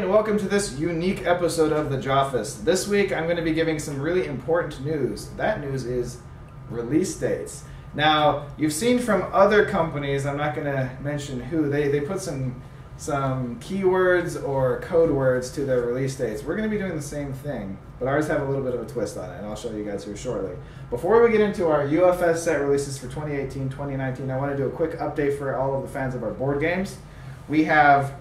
welcome to this unique episode of the Joffice. This week I'm going to be giving some really important news. That news is release dates. Now, you've seen from other companies, I'm not going to mention who, they put some keywords or code words to their release dates. We're going to be doing the same thing, but ours have a little bit of a twist on it, and I'll show you guys here shortly. Before we get into our UFS set releases for 2018, 2019, I want to do a quick update for all of the fans of our board games. We have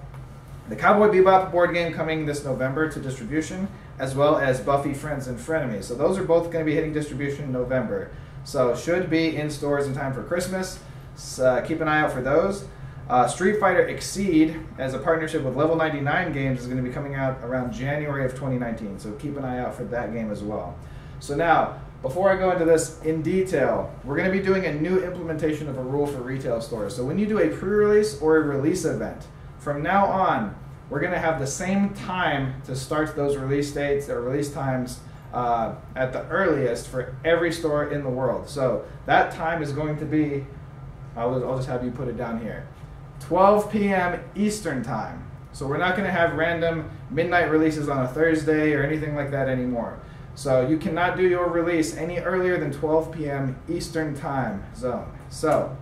the Cowboy Bebop board game coming this November to distribution, as well as Buffy Friends and Frenemies. So those are both going to be hitting distribution in November. So should be in stores in time for Christmas. So keep an eye out for those. Street Fighter Exceed, as a partnership with Level 99 Games, is going to be coming out around January of 2019. So keep an eye out for that game as well. So now, before I go into this in detail, we're going to be doing a new implementation of a rule for retail stores. So when you do a pre-release or a release event, from now on, we're going to have the same time to start those release dates or release times at the earliest for every store in the world. So that time is going to be, I'll just have you put it down here, 12 p.m. Eastern time. So we're not going to have random midnight releases on a Thursday or anything like that anymore. So you cannot do your release any earlier than 12 p.m. Eastern time zone. So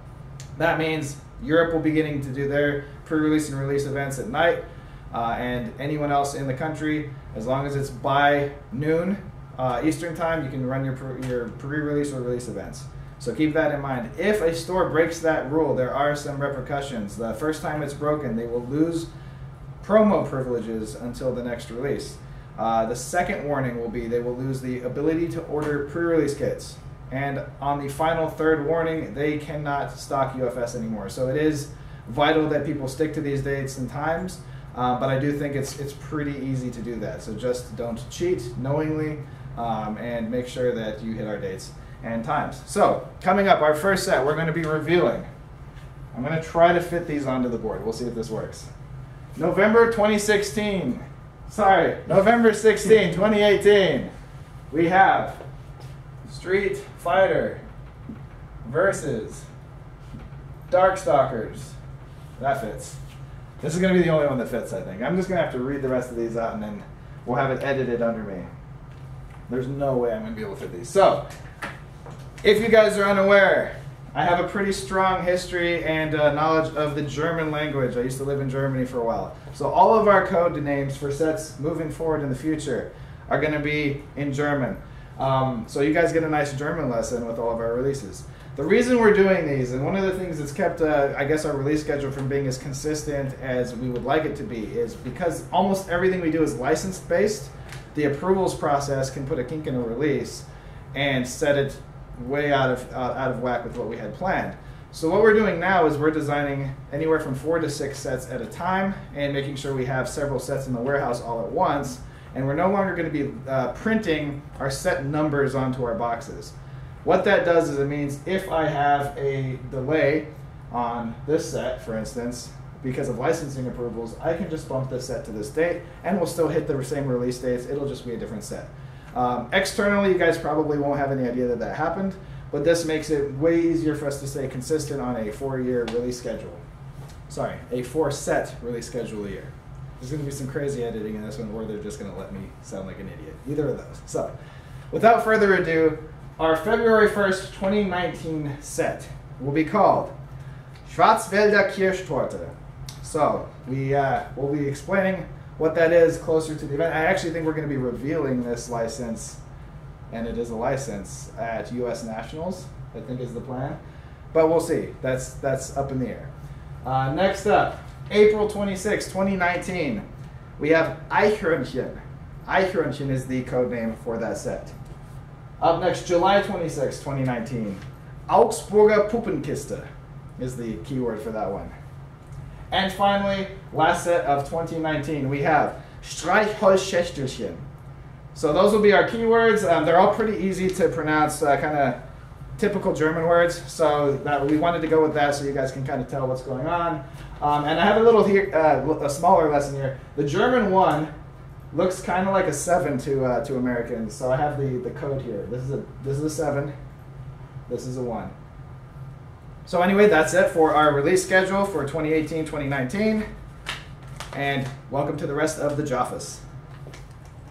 that means Europe will be getting to do their pre-release and release events at night, and anyone else in the country, as long as it's by noon Eastern time, you can run your pre-release or release events. So keep that in mind. If a store breaks that rule, there are some repercussions. The first time it's broken, they will lose promo privileges until the next release. The second warning will be they will lose the ability to order pre-release kits. And on the final third warning, they cannot stock UFS anymore. So it is vital that people stick to these dates and times, but I do think it's pretty easy to do that. So just don't cheat knowingly, and make sure that you hit our dates and times. So coming up, our first set, we're going to be revealing. I'm going to try to fit these onto the board. We'll see if this works. November 16, 2018, we have Street Fighter versus Darkstalkers. That fits. This is going to be the only one that fits, I think. I'm just going to have to read the rest of these out, and then we'll have it edited under me. There's no way I'm going to be able to fit these. So, if you guys are unaware, I have a pretty strong history and knowledge of the German language. I used to live in Germany for a while. So all of our code names for sets moving forward in the future are going to be in German. So you guys get a nice German lesson with all of our releases. The reason we're doing these, and one of the things that's kept, I guess, our release schedule from being as consistent as we would like it to be, is because almost everything we do is license-based, the approvals process can put a kink in a release and set it way out of whack with what we had planned. So what we're doing now is we're designing anywhere from 4 to 6 sets at a time and making sure we have several sets in the warehouse all at once. And we're no longer going to be printing our set numbers onto our boxes. What that does is it means if I have a delay on this set, for instance, because of licensing approvals, I can just bump this set to this date and we'll still hit the same release dates. It'll just be a different set. Externally, you guys probably won't have any idea that that happened, but this makes it way easier for us to stay consistent on a 4-year release schedule. Sorry, a 4-set release schedule a year. There's going to be some crazy editing in this one, or they're just going to let me sound like an idiot. Either of those. So, without further ado, our February 1st, 2019 set will be called Schwarzwälder Kirschtorte. So, we'll be explaining what that is closer to the event. I actually think we're going to be revealing this license, and it is a license, at US Nationals, I think is the plan. But we'll see. That's up in the air. Next up, April 26, 2019, we have Eichhörnchen. Eichhörnchen is the code name for that set. Up next, July 26, 2019, Augsburger Puppenkiste is the keyword for that one. And finally, last set of 2019, we have Streichholzschächtelchen. So those will be our keywords. They're all pretty easy to pronounce, kind of typical German words. So we wanted to go with that so you guys can kind of tell what's going on. And I have a little here, a smaller lesson here. The German one looks kind of like a 7 to Americans. So I have the code here. This is a 7. This is a 1. So anyway, that's it for our release schedule for 2018-2019. And welcome to the rest of the Joffice.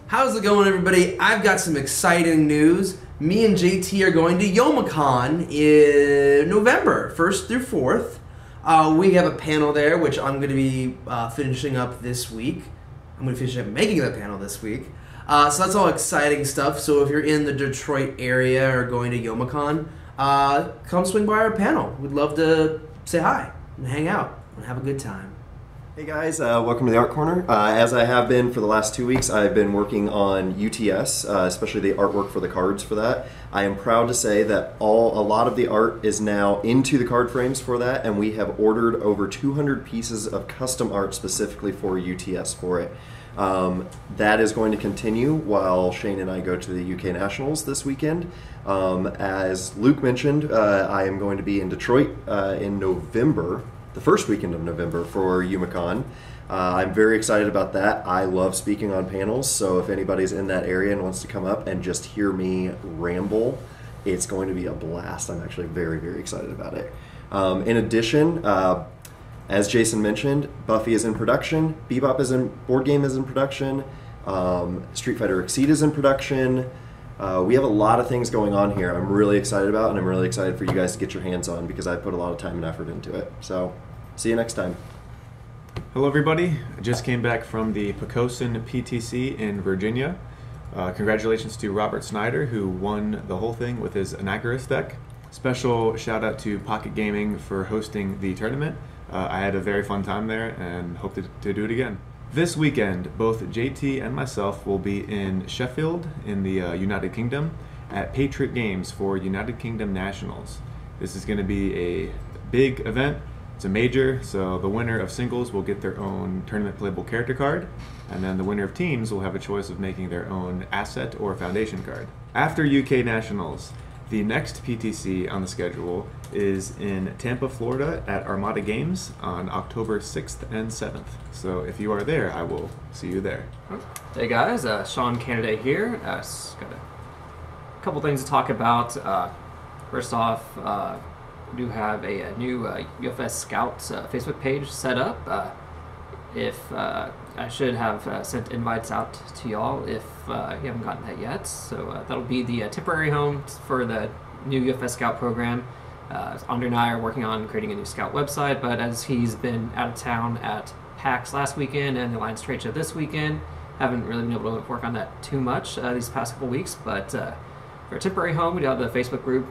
How's it going, everybody? I've got some exciting news. Me and JT are going to Youmacon in November, 1st through 4th. We have a panel there, which I'm going to be finishing up this week. I'm going to finish up making the panel this week. So that's all exciting stuff. So if you're in the Detroit area or going to Youmacon, come swing by our panel. We'd love to say hi and hang out and have a good time. Hey guys, welcome to the Art Corner. As I have been for the last 2 weeks, I've been working on UTS, especially the artwork for the cards for that. I am proud to say that a lot of the art is now into the card frames for that, and we have ordered over 200 pieces of custom art specifically for UTS for it. That is going to continue while Shane and I go to the UK Nationals this weekend. As Luke mentioned, I am going to be in Detroit in November, the first weekend of November for Youmacon. I'm very excited about that. I love speaking on panels, so if anybody's in that area and wants to come up and just hear me ramble, it's going to be a blast. I'm actually very, very excited about it. In addition, as Jason mentioned, Buffy is in production, Bebop is in, board game is in production, Street Fighter Exceed is in production. We have a lot of things going on here I'm really excited about, and I'm really excited for you guys to get your hands on because I put a lot of time and effort into it. So, see you next time. Hello everybody, I just came back from the Pocosin PTC in Virginia. Congratulations to Robert Snyder, who won the whole thing with his Anachorus deck. Special shout out to Pocket Gaming for hosting the tournament. I had a very fun time there and hope to do it again. This weekend, both JT and myself will be in Sheffield in the United Kingdom at Patriot Games for United Kingdom Nationals. This is going to be a big event. It's a major, so the winner of singles will get their own tournament playable character card, and then the winner of teams will have a choice of making their own asset or foundation card. After UK Nationals, the next PTC on the schedule is in Tampa, Florida at Armada Games on October 6th and 7th. So if you are there, I will see you there. Hey guys, Sean Canaday here. Got a couple things to talk about. First off, we do have a new UFS Scouts Facebook page set up. I should have sent invites out to y'all if you haven't gotten that yet. So that'll be the temporary home for the new UFS Scout program. Andre and I are working on creating a new Scout website, but as he's been out of town at PAX last weekend and the Alliance Trade Show this weekend, haven't really been able to work on that too much these past couple weeks. But for a temporary home, we do have the Facebook group.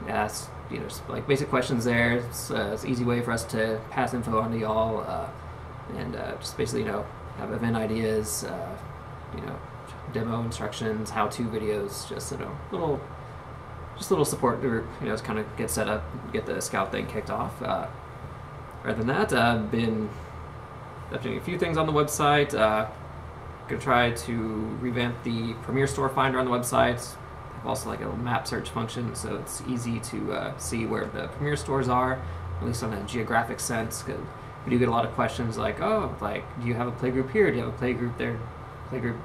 Ask just like basic questions there. It's an easy way for us to pass info on to y'all. And just basically, have event ideas, demo instructions, how-to videos, just little support group, to kind of get set up, get the Scout thing kicked off. Other than that, I've been doing a few things on the website. Gonna try to revamp the Premier Store Finder on the website. I've also like a map search function, so it's easy to see where the Premier stores are, at least on a geographic sense. Cause we do get a lot of questions like, do you have a playgroup here? Do you have a playgroup there? Playgroup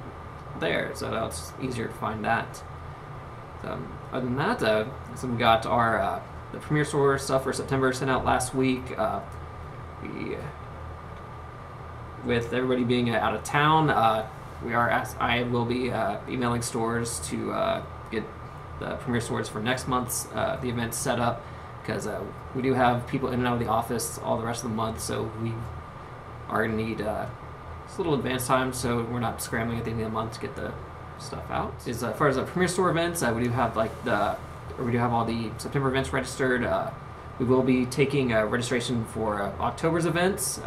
there? So it's easier to find that. Other than that, so we got our the Premier Store stuff for September sent out last week. With everybody being out of town, I will be emailing stores to get the Premier Stores for next month's the event set up. Because we do have people in and out of the office all the rest of the month, so we are going to need just a little advance time, so we're not scrambling at the end of the month to get the stuff out. As far as the Premier Store events, we do have all the September events registered. We will be taking registration for October's events.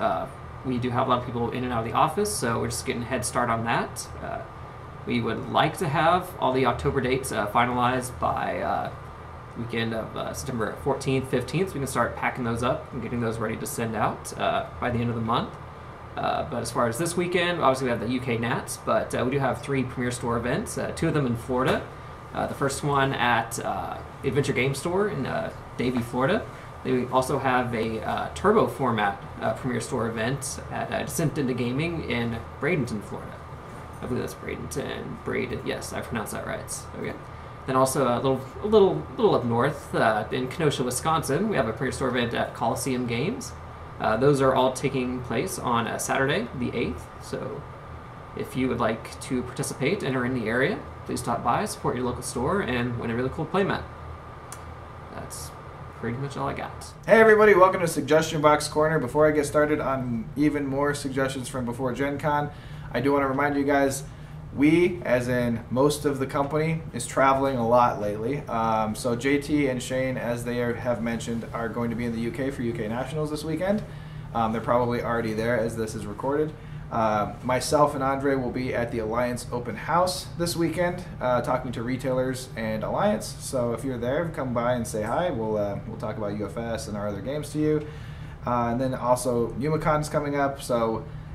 We do have a lot of people in and out of the office, so we're just getting a head start on that. We would like to have all the October dates finalized by weekend of September 14th, 15th, so we can start packing those up and getting those ready to send out by the end of the month. But as far as this weekend, obviously we have the UK Nats, but we do have 3 Premier Store events, 2 of them in Florida. The first one at the Adventure Game Store in Davie, Florida. They also have a turbo format Premier Store event at Descent into Gaming in Bradenton, Florida. I believe that's Bradenton. Yes, I pronounced that right. Okay. Then also a little up north in Kenosha, Wisconsin, we have a Premier Store event at Coliseum Games. Those are all taking place on Saturday, the 8th. So if you would like to participate and are in the area, please stop by, support your local store, and win a really cool playmat. That's pretty much all I got. Hey everybody, welcome to Suggestion Box Corner. Before I get started on even more suggestions from before Gen Con, I do want to remind you guys, we, as in most of the company, is traveling a lot lately. So JT and Shane, as they have mentioned, are going to be in the UK for UK Nationals this weekend. They're probably already there as this is recorded. Myself and Andre will be at the Alliance Open House this weekend, talking to retailers and Alliance. So if you're there, come by and say hi. We'll talk about UFS and our other games to you. And then also UMACON's coming up.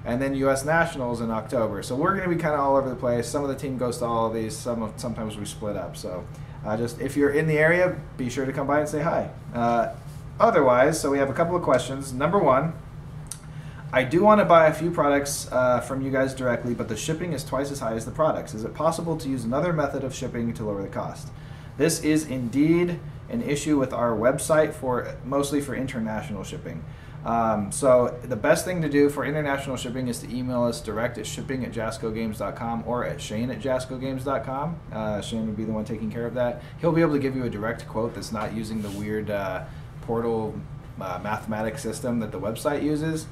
And then US Nationals in October. So we're going to be kind of all over the place. Some of the team goes to all of these. Sometimes we split up. So just if you're in the area, be sure to come by and say hi. Otherwise, so we have a couple of questions. Number one, I do want to buy a few products from you guys directly, but the shipping is twice as high as the products. Is it possible to use another method of shipping to lower the cost? This is indeed an issue with our website, mostly for international shipping. So the best thing to do for international shipping is to email us direct at shipping@jascogames.com or at shane@jascogames.com. Shane would be the one taking care of that. He'll be able to give you a direct quote that's not using the weird portal mathematics system that the website uses.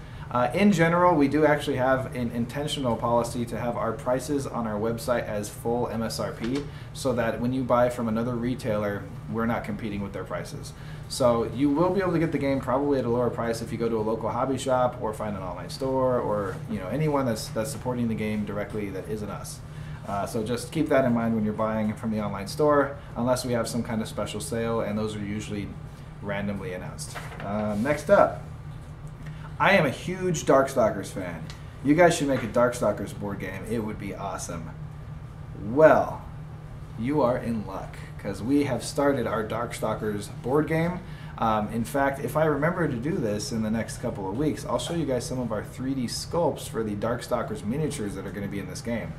In general, we do actually have an intentional policy to have our prices on our website as full MSRP, so that when you buy from another retailer, we're not competing with their prices. So you will be able to get the game probably at a lower price if you go to a local hobby shop or find an online store, or anyone that's supporting the game directly that isn't us. So just keep that in mind when you're buying from the online store, unless we have some kind of special sale, and those are usually randomly announced. Next up, I am a huge Darkstalkers fan. You guys should make a Darkstalkers board game. It would be awesome. Well, you are in luck, because we have started our Darkstalkers board game. In fact, if I remember to do this in the next couple of weeks, I'll show you guys some of our 3D sculpts for the Darkstalkers miniatures that are going to be in this game.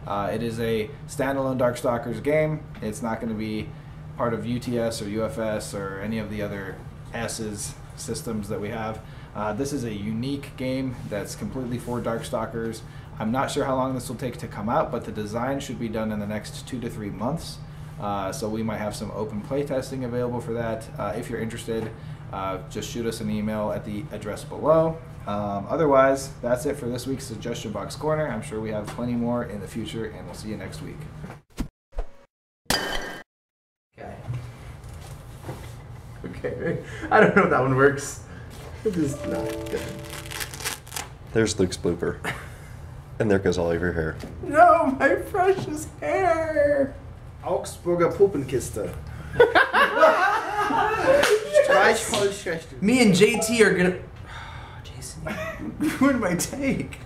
It is a standalone Darkstalkers game. It's not going to be part of UTS or UFS or any of the other S's systems that we have. This is a unique game that's completely for Darkstalkers. I'm not sure how long this will take to come out, but the design should be done in the next 2 to 3 months. So we might have some open play testing available for that. If you're interested, just shoot us an email at the address below. Otherwise, that's it for this week's Suggestion Box Corner. I'm sure we have plenty more in the future, and we'll see you next week. Okay. I don't know if that one works. It is not good. There's Luke's blooper. And there goes all of your hair. No, my precious hair. Augsburger Puppenkiste. Me and JT are gonna. Jason, you ruined my take.